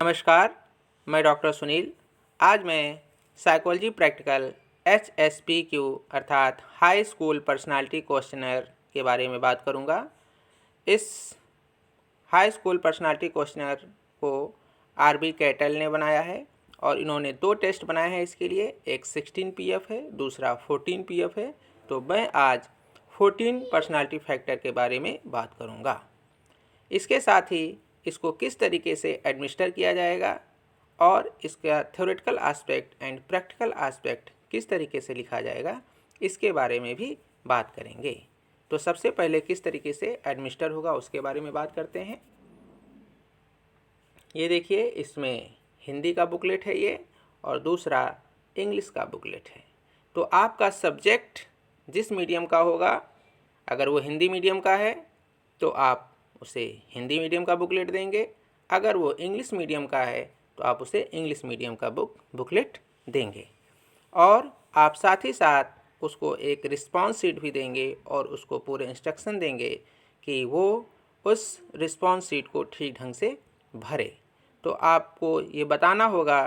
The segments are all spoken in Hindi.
नमस्कार, मैं डॉक्टर सुनील। आज मैं साइकोलॉजी प्रैक्टिकल HSPQ अर्थात हाई स्कूल पर्सनालिटी क्वेश्चनर के बारे में बात करूंगा। इस हाई स्कूल पर्सनालिटी क्वेश्चनर को RB कैटल ने बनाया है और इन्होंने 2 टेस्ट बनाए हैं इसके लिए। एक 16 PF है, दूसरा 14 PF है। तो मैं आज 14 पर्सनालिटी फैक्टर के बारे में बात करूंगा। इसके साथ ही इसको किस तरीके से एडमिनिस्टर किया जाएगा और इसका theoretical aspect and practical aspect किस तरीके से लिखा जाएगा, इसके बारे में भी बात करेंगे। तो सबसे पहले किस तरीके से एडमिनिस्टर होगा उसके बारे में बात करते हैं। ये देखिए, इसमें हिंदी का बुकलेट है ये, और दूसरा इंग्लिश का बुकलेट है। तो आपका सब्जेक्ट जिस मीडियम का होगा, अगर वो हिंदी मीडियम का है तो आप उसे हिंदी मीडियम का बुकलेट देंगे। अगर वो इंग्लिश मीडियम का है तो आप उसे इंग्लिश मीडियम का बुकलेट देंगे। और आप साथ ही साथ उसको एक रिस्पॉन्स शीट भी देंगे और उसको पूरे इंस्ट्रक्शन देंगे कि वो उस रिस्पॉन्स शीट को ठीक ढंग से भरे। तो आपको ये बताना होगा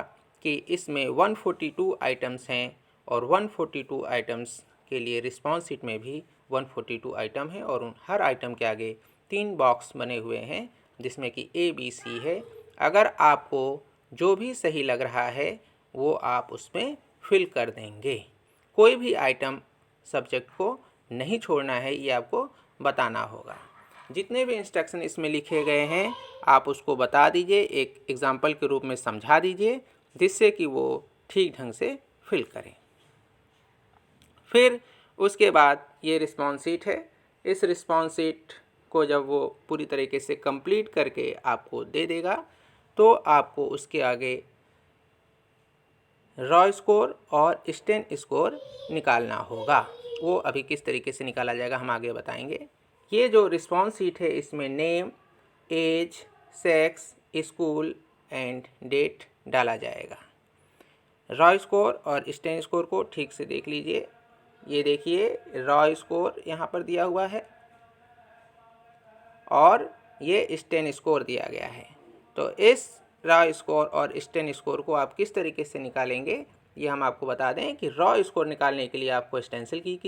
कि इसमें 142 आइटम्स हैं और 142 आइटम्स के लिए रिस्पॉन्स शीट में भी 142 आइटम है और उन हर आइटम के आगे 3 बॉक्स बने हुए हैं जिसमें कि ABC है। अगर आपको जो भी सही लग रहा है वो आप उसमें फिल कर देंगे। कोई भी आइटम सब्जेक्ट को नहीं छोड़ना है, ये आपको बताना होगा। जितने भी इंस्ट्रक्शन इसमें लिखे गए हैं आप उसको बता दीजिए, एक एग्जाम्पल के रूप में समझा दीजिए, जिससे कि वो ठीक ढंग से फिल करें। फिर उसके बाद ये रिस्पॉन्स शीट है। इस रिस्पॉन्स शीट को जब वो पूरी तरीके से कंप्लीट करके आपको दे देगा तो आपको उसके आगे रॉ स्कोर और स्टेन स्कोर निकालना होगा। वो अभी किस तरीके से निकाला जाएगा हम आगे बताएंगे। ये जो रिस्पॉन्स शीट है इसमें name, age, sex, school and date डाला जाएगा। रॉ स्कोर और स्टेन स्कोर को ठीक से देख लीजिए। ये देखिए, रॉ स्कोर यहाँ पर दिया हुआ है और ये स्टेन स्कोर दिया गया है। तो इस रॉ स्कोर और स्टेन स्कोर को आप किस तरीके से निकालेंगे ये हम आपको बता दें कि रॉ स्कोर निकालने के लिए आपको स्टेंसिल की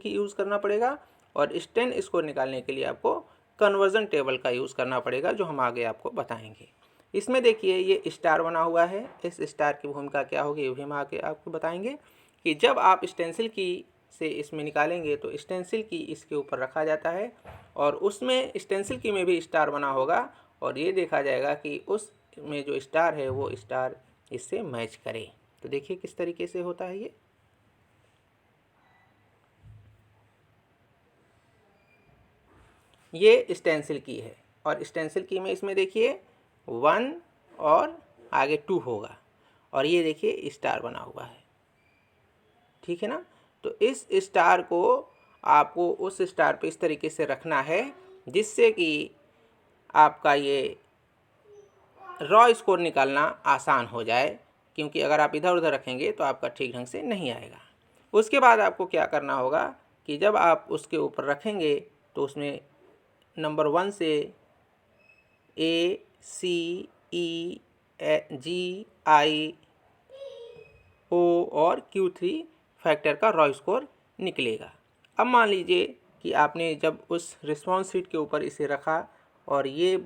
यूज़ करना पड़ेगा और स्टेन स्कोर निकालने के लिए आपको कन्वर्जन टेबल का यूज़ करना पड़ेगा, जो हम आगे आपको बताएंगे। इसमें देखिए ये स्टार बना हुआ है। इस स्टार की भूमिका क्या होगी ये भी हम आगे आपको बताएंगे कि जब आप स्टेंसिल की से इसमें निकालेंगे तो स्टेंसिल की इसके ऊपर रखा जाता है और उसमें स्टेंसिल की में भी स्टार बना होगा और ये देखा जाएगा कि उसमें जो स्टार है वो स्टार इससे मैच करे। तो देखिए किस तरीके से होता है ये स्टेंसिल की है और स्टेंसिल की में इसमें देखिए 1 और आगे 2 होगा और ये देखिए स्टार बना हुआ है, ठीक है ना। तो इस स्टार को आपको उस स्टार पे इस तरीके से रखना है जिससे कि आपका ये रॉ स्कोर निकालना आसान हो जाए, क्योंकि अगर आप इधर उधर रखेंगे तो आपका ठीक ढंग से नहीं आएगा। उसके बाद आपको क्या करना होगा कि जब आप उसके ऊपर रखेंगे तो उसमें नंबर 1 से ACEGIO और Q3 फैक्टर का रॉ स्कोर निकलेगा। अब मान लीजिए कि आपने जब उस रिस्पॉन्स शीट के ऊपर इसे रखा और ये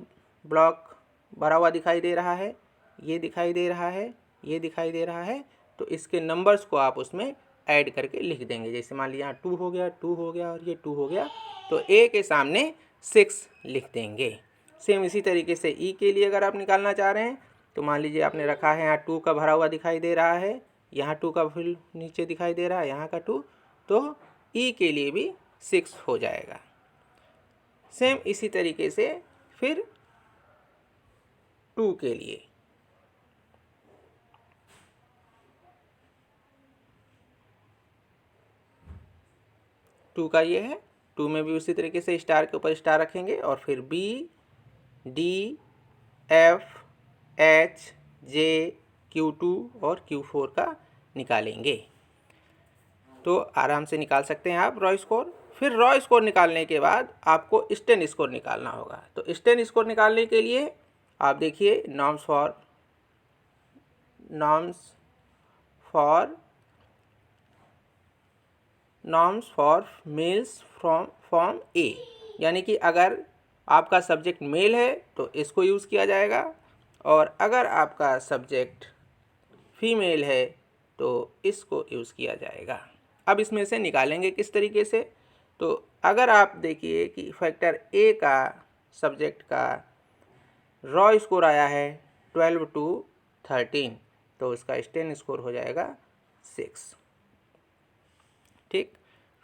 ब्लॉक भरा हुआ दिखाई दे रहा है, ये दिखाई दे रहा है, ये दिखाई दे रहा है, तो इसके नंबर्स को आप उसमें ऐड करके लिख देंगे। जैसे मान लीजिए यहाँ 2 हो गया, 2 हो गया और ये 2 हो गया, तो A के सामने 6 लिख देंगे। सेम इसी तरीके से E के लिए अगर आप निकालना चाह रहे हैं तो मान लीजिए आपने रखा है, यहाँ 2 का भरा हुआ दिखाई दे रहा है, यहाँ 2 का फिल नीचे दिखाई दे रहा है, यहाँ का 2, तो E के लिए भी 6 हो जाएगा। सेम इसी तरीके से फिर 2 के लिए टू का ये है, 2 में भी उसी तरीके से स्टार के ऊपर स्टार रखेंगे और फिर B, D, F, H, J, Q2 और Q4 का निकालेंगे। तो आराम से निकाल सकते हैं आप रॉ स्कोर। फिर रॉ स्कोर निकालने के बाद आपको स्टेन स्कोर निकालना होगा। तो स्टेन स्कोर निकालने के लिए आप देखिए नॉर्म्स फॉर मेल्स फ्रॉम ए, यानी कि अगर आपका सब्जेक्ट मेल है तो इसको यूज़ किया जाएगा, और अगर आपका सब्जेक्ट फीमेल है तो इसको यूज़ किया जाएगा। अब इसमें से निकालेंगे किस तरीके से, तो अगर आप देखिए कि फैक्टर ए का सब्जेक्ट का रॉ स्कोर आया है 12 to 13, तो उसका स्टेन स्कोर हो जाएगा 6। ठीक,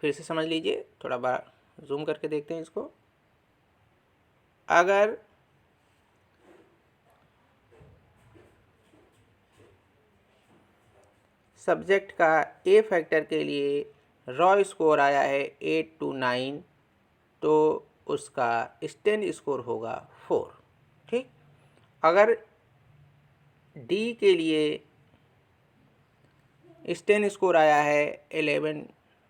फिर से समझ लीजिए, थोड़ा बार जूम करके देखते हैं इसको। अगर सब्जेक्ट का ए फैक्टर के लिए रॉ स्कोर आया है 8 to 9, तो उसका स्टेन स्कोर होगा 4। ठीक, अगर डी के लिए स्टेन स्कोर आया है 11,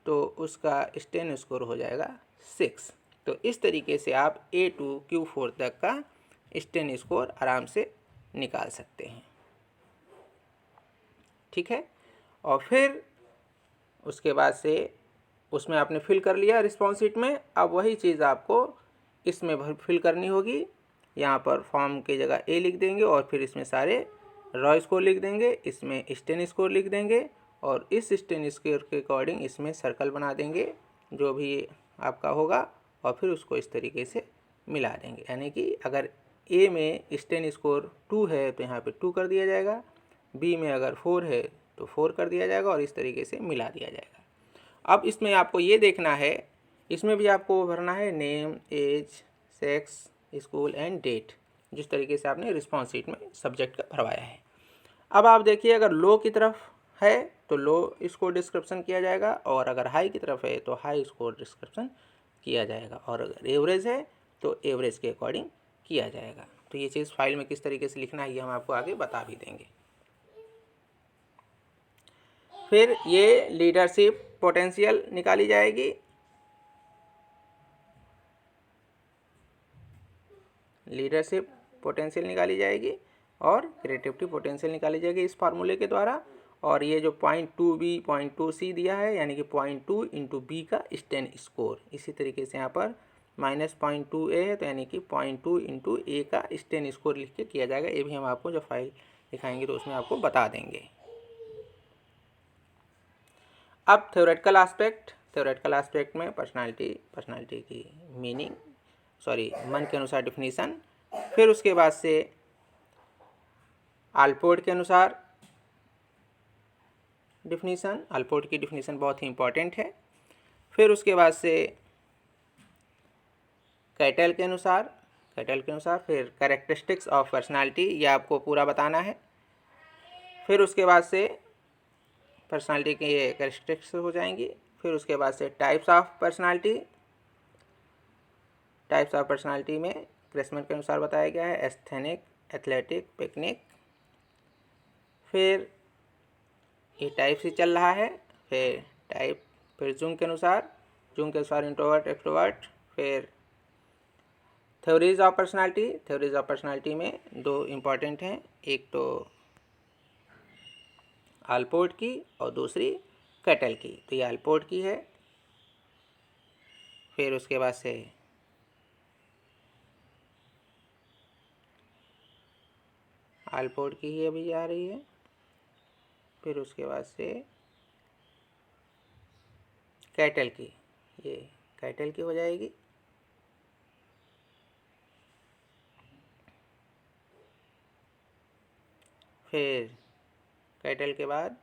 तो उसका स्टेन स्कोर हो जाएगा 6। तो इस तरीके से आप A2 Q4 तक का स्टेन स्कोर आराम से निकाल सकते हैं। ठीक है, और फिर उसके बाद से उसमें आपने फिल कर लिया रिस्पॉन्स शीट में। अब वही चीज़ आपको इसमें फिल करनी होगी। यहाँ पर फॉर्म की जगह ए लिख देंगे और फिर इसमें सारे रॉ स्कोर लिख देंगे, इसमें स्टेन स्कोर लिख देंगे, और इस स्टेन स्कोर के अकॉर्डिंग इसमें सर्कल बना देंगे जो भी आपका होगा, और फिर उसको इस तरीके से मिला देंगे। यानी कि अगर ए में स्टेन स्कोर 2 है तो यहाँ पे 2 कर दिया जाएगा, बी में अगर 4 है तो 4 कर दिया जाएगा, और इस तरीके से मिला दिया जाएगा। अब इसमें आपको ये देखना है, इसमें भी आपको भरना है name, age, sex, school and date, जिस तरीके से आपने रिस्पॉन्स शीट में सब्जेक्ट का भरवाया है। अब आप देखिए, अगर लो की तरफ है तो लो स्कोर डिस्क्रिप्शन किया जाएगा, और अगर हाई की तरफ है तो हाई स्कोर डिस्क्रिप्शन किया जाएगा, और अगर एवरेज है तो एवरेज के अकॉर्डिंग किया जाएगा। तो ये चीज़ फाइल में किस तरीके से लिखना है ये हम आपको आगे बता भी देंगे। फिर ये लीडरशिप पोटेंशियल निकाली जाएगी। लीडरशिप पोटेंशियल निकाली जाएगी और क्रिएटिविटी पोटेंशियल निकाली जाएगी इस फार्मूले के द्वारा। और ये जो 0.2B 0.2C दिया है, यानी कि 0.2 इंटू बी का स्टेन स्कोर, इसी तरीके से यहाँ पर -0.2A है तो यानी कि 0.2 इंटू ए का स्टेन स्कोर लिख के किया जाएगा। ये भी हम आपको जो फाइल दिखाएंगे तो उसमें आपको बता देंगे। अब थ्योरेटिकल एस्पेक्ट में पर्सनालिटी की मीनिंग, मन के अनुसार डिफिनीसन, फिर उसके बाद से आल्पोर्ट के अनुसार डिफिनीसन, आल्पोर्ट की डिफिनीसन बहुत ही इंपॉर्टेंट है। फिर उसके बाद से कैटल के अनुसार फिर कैरेक्टरिस्टिक्स ऑफ पर्सनालिटी, ये आपको पूरा बताना है। फिर उसके बाद से पर्सनालिटी के ये कैरेक्टरिस्टिक्स हो जाएंगी। फिर उसके बाद से टाइप्स ऑफ पर्सनालिटी में क्रेसमैन के अनुसार बताया गया है, एस्थेनिक, एथलेटिक, पिकनिक। फिर ये टाइप से चल रहा है। फिर जूंग के अनुसार इंट्रोवर्ट, एक्सट्रोवर्ट। फिर थ्योरीज ऑफ पर्सनालिटी में 2 इम्पॉर्टेंट हैं, एक तो आल्पोर्ट की और दूसरी कैटल की। तो ये आल्पोर्ट की है। फिर उसके बाद से आल्पोर्ट की ही अभी आ रही है। फिर उसके बाद से कैटल की, ये कैटल की हो जाएगी। फिर कैटल के बाद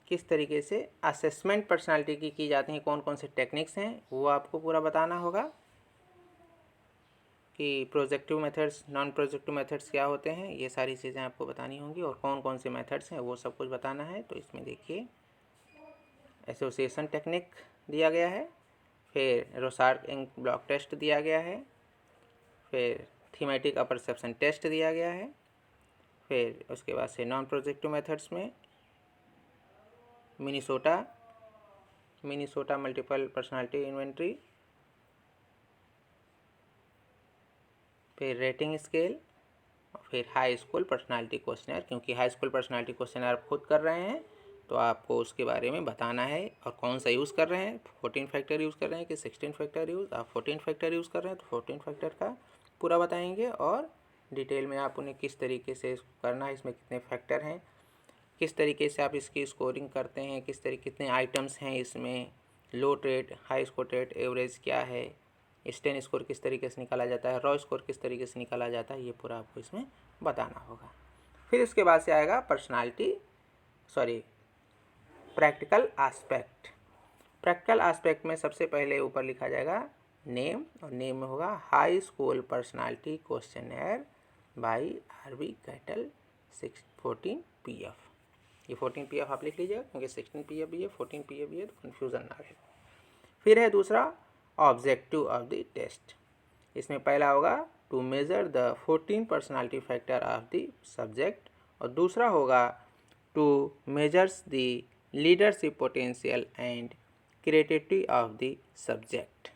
किस तरीके से असेसमेंट पर्सनालिटी की जाती हैं, कौन कौन से टेक्निक्स हैं, वो आपको पूरा बताना होगा कि projective methods, non projective methods क्या होते हैं, ये सारी चीज़ें आपको बतानी होंगी, और कौन कौन से मेथड्स हैं वो सब कुछ बताना है। तो इसमें देखिए एसोसिएशन टेक्निक दिया गया है, फिर रोसार्क इंक ब्लॉक टेस्ट दिया गया है, फिर थीमेटिक अपरसेप्शन टेस्ट दिया गया है। फिर उसके बाद से नॉन प्रोजेक्टिव मेथड्स में मिनीसोटा मल्टीपल पर्सनालिटी इन्वेंट्री, फिर रेटिंग स्केल, फिर हाई स्कूल पर्सनालिटी क्वेश्चनर, क्योंकि हाई स्कूल पर्सनालिटी क्वेश्चनर आप खुद कर रहे हैं तो आपको उसके बारे में बताना है और कौन सा यूज़ कर रहे हैं, 14 फैक्टर यूज़ कर रहे हैं कि 16 फैक्टर यूज़। आप 14 फैक्टर यूज़ कर रहे हैं तो 14 फैक्टर का पूरा बताएंगे और डिटेल में आप उन्हें किस तरीके से इसको करना है, इसमें कितने फैक्टर हैं, किस तरीके से आप इसकी स्कोरिंग करते हैं, किस तरीके कितने आइटम्स हैं इसमें, low rate, high score rate, average क्या है, स्टेन स्कोर किस तरीके से निकाला जाता है, रॉ स्कोर किस तरीके से निकाला जाता है, ये पूरा आपको इसमें बताना होगा। फिर इसके बाद से आएगा प्रैक्टिकल एस्पेक्ट। प्रैक्टिकल एस्पेक्ट में सबसे पहले ऊपर लिखा जाएगा नेम, और नेम में होगा high school personality questionnaire by RB Cattell 14 PF। ये 14 PF आप लिख लीजिएगा क्योंकि 16 PF भी है, 14 PF भी है, तो कन्फ्यूज़न ना रहे। फिर है दूसरा ऑब्जेक्टिव ऑफ द टेस्ट। इसमें पहला होगा to measure the 14 personality factor of the subject, और दूसरा होगा to measures the leadership potential and creativity of the subject.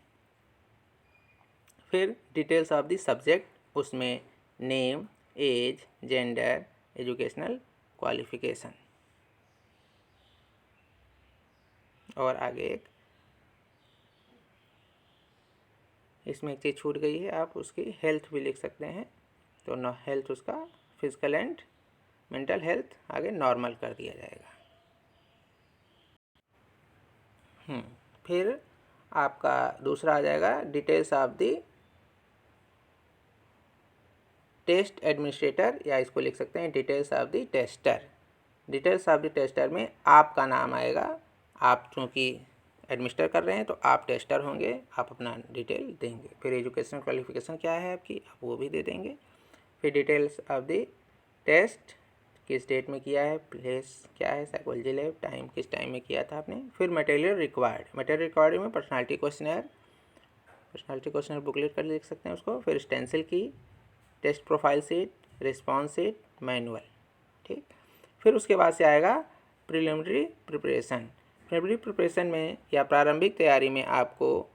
फिर डिटेल्स ऑफ द सब्जेक्ट, उसमें name, age, gender, educational qualification, और आगे एक इसमें एक चीज़ छूट गई है, आप उसकी हेल्थ भी लिख सकते हैं, तो न हेल्थ उसका फिजिकल एंड मेंटल हेल्थ आगे नॉर्मल कर दिया जाएगा। फिर आपका दूसरा आ जाएगा details of the test administrator, या इसको लिख सकते हैं details of the tester. Details of the tester में आपका नाम आएगा, आप चूँकि एडमिनिस्टर कर रहे हैं तो आप टेस्टर होंगे, आप अपना डिटेल देंगे। फिर एजुकेशन क्वालिफिकेशन क्या है आपकी, आप वो भी दे देंगे। फिर डिटेल्स ऑफ द टेस्ट, किस डेट में किया है, प्लेस क्या है, साइकोलॉजी लैब, टाइम किस टाइम में किया था आपने। फिर मटेरियल रिक्वायर्ड में पर्सनालिटी क्वेश्चनर बुकलेट कर लिख सकते हैं उसको। फिर स्टेंसिल की, test profile seat, response sheet, manual, ठीक। फिर उसके बाद से आएगा प्रिलिमिनरी प्रिपरेशन में या प्रारंभिक तैयारी में आपको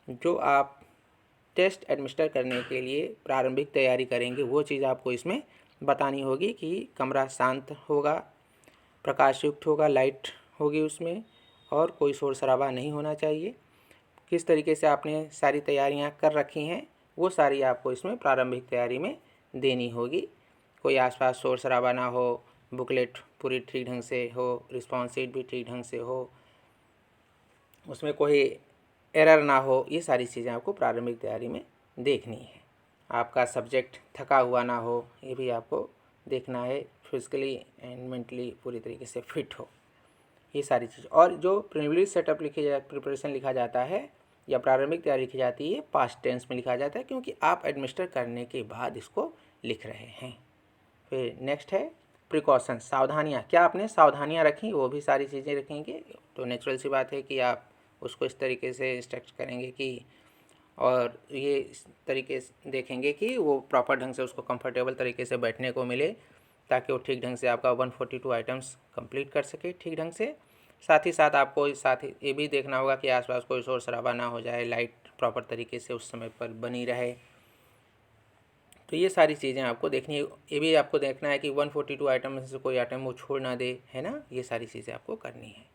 जो आप टेस्ट एडमिनिस्टर करने के लिए प्रारंभिक तैयारी करेंगे वो चीज़ आपको इसमें बतानी होगी कि कमरा शांत होगा, प्रकाशयुक्त होगा, लाइट होगी उसमें, और कोई शोर शराबा नहीं होना चाहिए। किस तरीके से आपने सारी तैयारियां कर रखी हैं वो सारी आपको इसमें प्रारंभिक तैयारी में देनी होगी। कोई आसपास शोर शराबा ना हो, बुकलेट पूरी ठीक ढंग से हो, रिस्पॉन्स शीट भी ठीक ढंग से हो, उसमें कोई एरर ना हो, ये सारी चीज़ें आपको प्रारंभिक तैयारी में देखनी है। आपका सब्जेक्ट थका हुआ ना हो, ये भी आपको देखना है, फिजिकली एंड मेंटली पूरी तरीके से फिट हो, ये सारी चीज़। और जो प्रिलिमिनरी सेटअप प्रिपरेशन लिखा जाता है या प्रारंभिक तैयारी लिखी जाती है, पास्ट टेंस में लिखा जाता है क्योंकि आप एडमिनिस्टर करने के बाद इसको लिख रहे हैं। फिर नेक्स्ट है प्रिकॉशन, सावधानियाँ, क्या आपने सावधानियाँ रखी, वो भी सारी चीज़ें रखेंगे। तो नेचुरल सी बात है कि आप उसको इस तरीके से इंस्ट्रक्ट करेंगे कि, और ये इस तरीके से देखेंगे कि वो प्रॉपर ढंग से उसको कंफर्टेबल तरीके से बैठने को मिले, ताकि वो ठीक ढंग से आपका 142 आइटम्स कंप्लीट कर सके ठीक ढंग से। साथ ही साथ आपको साथ ही ये भी देखना होगा कि आसपास कोई शोर शराबा ना हो जाए, लाइट प्रॉपर तरीके से उस समय पर बनी रहे। तो ये सारी चीज़ें आपको देखनी है। ये भी आपको देखना है कि 142 आइटम में से कोई आइटम वो छोड़ ना दे, है ना, ये सारी चीज़ें आपको करनी है।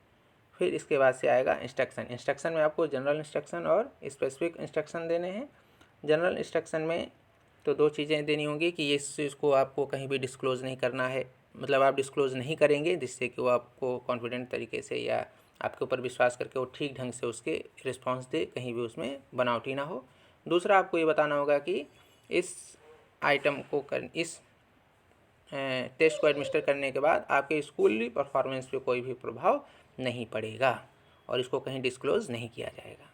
फिर इसके बाद से आएगा इंस्ट्रक्शन में आपको जनरल इंस्ट्रक्शन और स्पेसिफिक इंस्ट्रक्शन देने हैं। जनरल इंस्ट्रक्शन में तो दो चीज़ें देनी होंगी कि इस चीज़ को आपको कहीं भी डिस्क्लोज़ नहीं करना है, मतलब आप डिस्क्लोज़ नहीं करेंगे जिससे कि वो आपको कॉन्फिडेंट तरीके से या आपके ऊपर विश्वास करके वो ठीक ढंग से उसके रिस्पॉन्स दे, कहीं भी उसमें बनावटी ना हो। दूसरा आपको ये बताना होगा कि इस आइटम को इस टेस्ट को एडमिनिस्टर करने के बाद आपके स्कूली परफॉर्मेंस पे कोई भी प्रभाव नहीं पड़ेगा और इसको कहीं डिस्क्लोज़ नहीं किया जाएगा।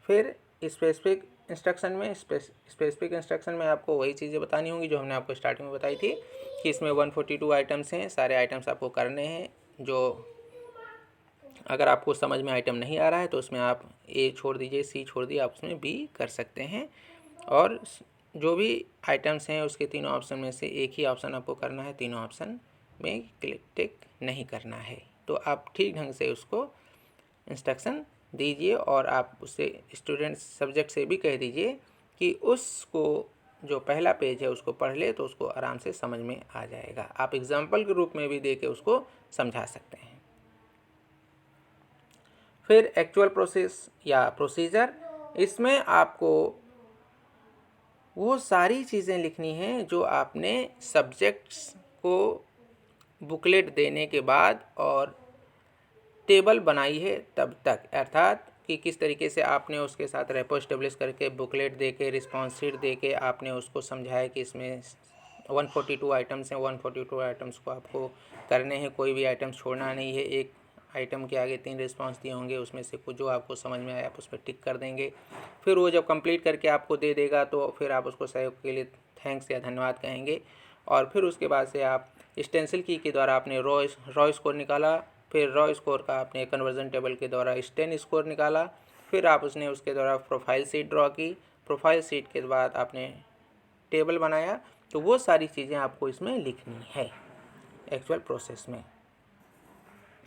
फिर स्पेसिफिक इंस्ट्रक्शन में आपको वही चीज़ें बतानी होंगी जो हमने आपको स्टार्टिंग में बताई थी कि इसमें 142 आइटम्स हैं, सारे आइटम्स आपको करने हैं। जो अगर आपको समझ में आइटम नहीं आ रहा है तो उसमें आप ए छोड़ दीजिए, सी छोड़ दीजिए, आप उसमें बी कर सकते हैं। और जो भी आइटम्स हैं उसके तीनों ऑप्शन में से एक ही ऑप्शन आपको करना है, तीनों ऑप्शन में क्लिक टिक नहीं करना है। तो आप ठीक ढंग से उसको इंस्ट्रक्शन दीजिए और आप उससे स्टूडेंट सब्जेक्ट से भी कह दीजिए कि उसको जो पहला पेज है उसको पढ़ ले तो उसको आराम से समझ में आ जाएगा। आप एग्जाम्पल के रूप में भी दे के उसको समझा सकते हैं। फिर एक्चुअल प्रोसेस या प्रोसीजर, इसमें आपको वो सारी चीज़ें लिखनी हैं जो आपने सब्जेक्ट्स को बुकलेट देने के बाद और टेबल बनाई है तब तक, अर्थात कि किस तरीके से आपने उसके साथ रेपो एस्टेब्लिश करके बुकलेट दे के रिस्पॉन्स शीट दे के आपने उसको समझाया कि इसमें 142 आइटम्स हैं, 142 आइटम्स को आपको करने हैं, कोई भी आइटम छोड़ना नहीं है। एक आइटम के आगे 3 रिस्पॉन्स दिए होंगे, उसमें से कुछ जो आपको समझ में आया आप उस पर टिक कर देंगे। फिर वो जब कंप्लीट करके आपको दे देगा तो फिर आप उसको सहयोग के लिए थैंक्स या धन्यवाद कहेंगे। और फिर उसके बाद से आप स्टेंसिल की के द्वारा आपने रॉ स्कोर निकाला, फिर रॉ स्कोर का आपने कन्वर्जन टेबल के द्वारा स्टेन स्कोर निकाला, फिर आप उसने उसके द्वारा प्रोफाइल शीट ड्रॉ की, प्रोफाइल शीट के बाद आपने टेबल बनाया। तो वो सारी चीज़ें आपको इसमें लिखनी है एक्चुअल प्रोसेस में।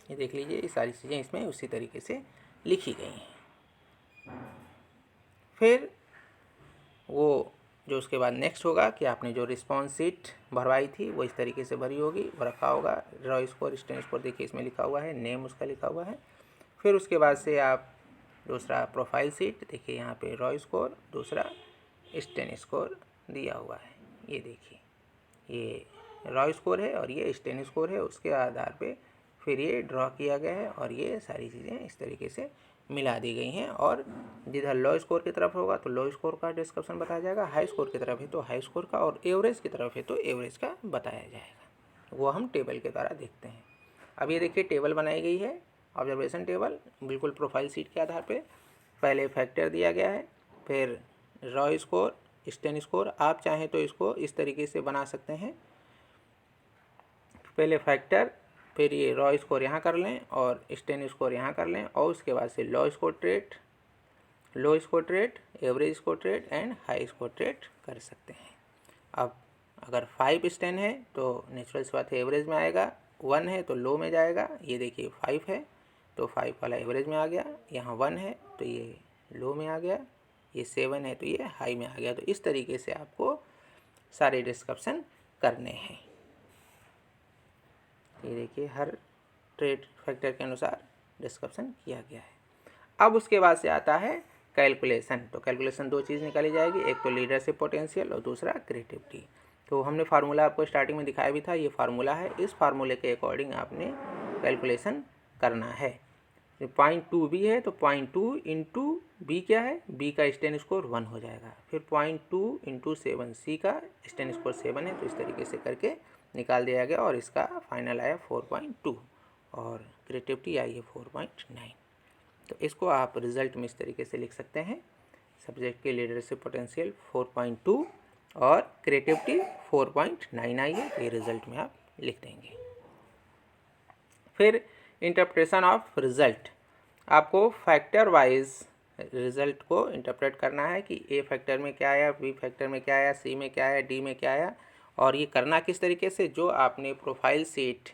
ये देख लीजिए, ये सारी चीज़ें इसमें उसी तरीके से लिखी गई हैं। फिर वो जो उसके बाद नेक्स्ट होगा कि आपने जो रिस्पॉन्स शीट भरवाई थी वो इस तरीके से भरी होगी, वो रखा होगा। रॉ स्कोर स्टेन स्कोर देखिए इसमें लिखा हुआ है, नेम उसका लिखा हुआ है। फिर उसके बाद से आप दूसरा प्रोफाइल शीट देखिए, यहाँ पे रॉ स्कोर, दूसरा स्टेन स्कोर दिया हुआ है। ये देखिए, ये रॉ स्कोर है और ये स्टेन स्कोर है, उसके आधार पे फिर ये ड्रॉ किया गया है और ये सारी चीज़ें इस तरीके से मिला दी गई हैं। और जिधर लो स्कोर की तरफ होगा तो लो स्कोर का डिस्क्रिप्शन बताया जाएगा, हाई स्कोर की तरफ है तो हाई स्कोर का, और एवरेज की तरफ है तो एवरेज का बताया जाएगा। वो हम टेबल के द्वारा देखते हैं। अब ये देखिए टेबल बनाई गई है, ऑब्जर्वेशन टेबल, बिल्कुल प्रोफाइल शीट के आधार पे। पहले फैक्टर दिया गया है, फिर रॉ स्कोर, स्टेन स्कोर। आप चाहें तो इसको इस तरीके से बना सकते हैं, पहले फैक्टर, फिर ये रॉ स्कोर यहाँ कर लें और स्टेन स्कोर यहाँ कर लें, और उसके बाद से लो score trait, average score trait and high score trait कर सकते हैं। अब अगर 5 स्टेन है तो नेचुरल सी बात है एवरेज में आएगा, 1 है तो लो में जाएगा। ये देखिए 5 है तो 5 वाला एवरेज में आ गया, यहाँ 1 है तो ये लो में आ गया, ये 7 है तो ये हाई में आ गया। तो इस तरीके से आपको सारे डिस्क्रिप्शन करने हैं। ये देखिए हर ट्रेड फैक्टर के अनुसार डिस्क्रिप्शन किया गया है। अब उसके बाद से आता है कैलकुलेशन। तो कैलकुलेशन 2 चीज़ निकाली जाएगी, एक तो लीडरशिप पोटेंशियल और दूसरा क्रिएटिविटी। तो हमने फार्मूला आपको स्टार्टिंग में दिखाया भी था, ये फार्मूला है, इस फार्मूले के अकॉर्डिंग आपने कैलकुलेशन करना है। 0.2 बी है तो 0.2 इंटू बी क्या है, बी का स्टेन स्कोर 1 हो जाएगा। फिर 0.2 इंटू 7 सी का स्टेन स्कोर 7 है, तो इस तरीके से करके निकाल दिया गया और इसका फाइनल आया 4.2 और क्रिएटिविटी आई है 4.9। तो इसको आप रिजल्ट में इस तरीके से लिख सकते हैं, सब्जेक्ट के लीडरशिप पोटेंशियल 4.2 और क्रिएटिविटी 4.9 आई है, ये रिजल्ट में आप लिख देंगे। फिर इंटरप्रिटेशन ऑफ रिजल्ट, आपको फैक्टर वाइज रिजल्ट को इंटरप्रेट करना है कि ए फैक्टर में क्या आया, बी फैक्टर में क्या आया, सी में क्या आया, डी में क्या आया। और ये करना किस तरीके से, जो आपने प्रोफाइल शीट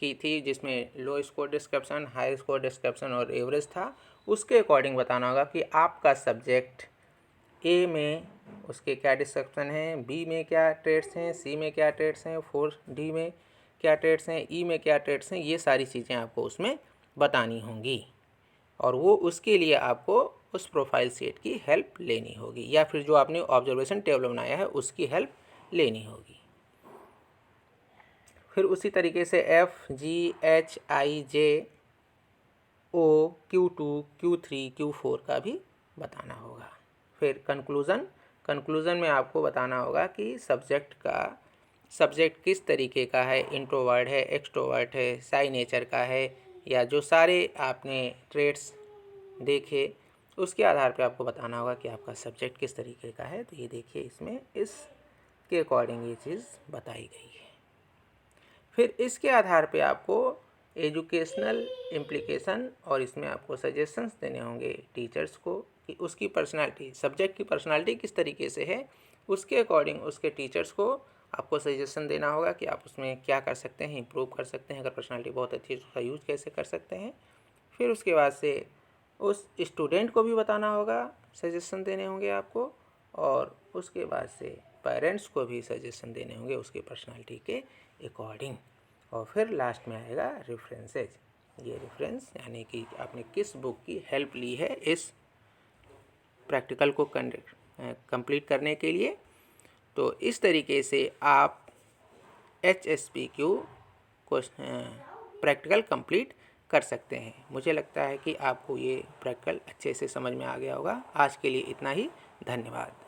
की थी जिसमें लो score description, high score description और एवरेज था, उसके अकॉर्डिंग बताना होगा कि आपका सब्जेक्ट ए में उसके क्या डिस्क्रिप्शन हैं, बी में क्या ट्रेड्स हैं, सी में क्या ट्रेड्स हैं, 4D में क्या ट्रेड्स हैं, ई में क्या ट्रेड्स हैं। ये सारी चीज़ें आपको उसमें बतानी होंगी और वो उसके लिए आपको उस प्रोफाइल शीट की हेल्प लेनी होगी या फिर जो आपने ऑब्जर्वेशन टेबल बनाया है उसकी हेल्प लेनी होगी। फिर उसी तरीके से FGHIJO Q2 Q3 Q4 का भी बताना होगा। फिर कंक्लूज़न में आपको बताना होगा कि सब्जेक्ट किस तरीके का है, इंट्रोवर्ट है, एक्सट्रोवर्ट है, साई नेचर का है, या जो सारे आपने ट्रेड्स देखे उसके आधार पे आपको बताना होगा कि आपका सब्जेक्ट किस तरीके का है। तो ये देखिए इसमें इसके अकॉर्डिंग ये चीज़ बताई गई है। फिर इसके आधार पे आपको एजुकेशनल इम्प्लीकेशन और इसमें आपको सजेशंस देने होंगे टीचर्स को कि उसकी पर्सनालिटी, सब्जेक्ट की पर्सनालिटी किस तरीके से है, उसके अकॉर्डिंग उसके टीचर्स को आपको सजेशन देना होगा कि आप उसमें क्या कर सकते हैं, इम्प्रूव कर सकते हैं। अगर पर्सनालिटी बहुत अच्छी है तो उसका यूज़ कैसे कर सकते हैं। फिर उसके बाद से उस स्टूडेंट को भी बताना होगा, सजेशन देने होंगे आपको, और उसके बाद से एस्पायरेंट्स को भी सजेशन देने होंगे उसके पर्सनालिटी के अकॉर्डिंग। और फिर लास्ट में आएगा रेफरेंसेज। ये रेफरेंस यानी कि आपने किस बुक की हेल्प ली है इस प्रैक्टिकल को कंप्लीट करने के लिए। तो इस तरीके से आप HSPQ को प्रैक्टिकल कंप्लीट कर सकते हैं। मुझे लगता है कि आपको ये प्रैक्टिकल अच्छे से समझ में आ गया होगा। आज के लिए इतना ही, धन्यवाद।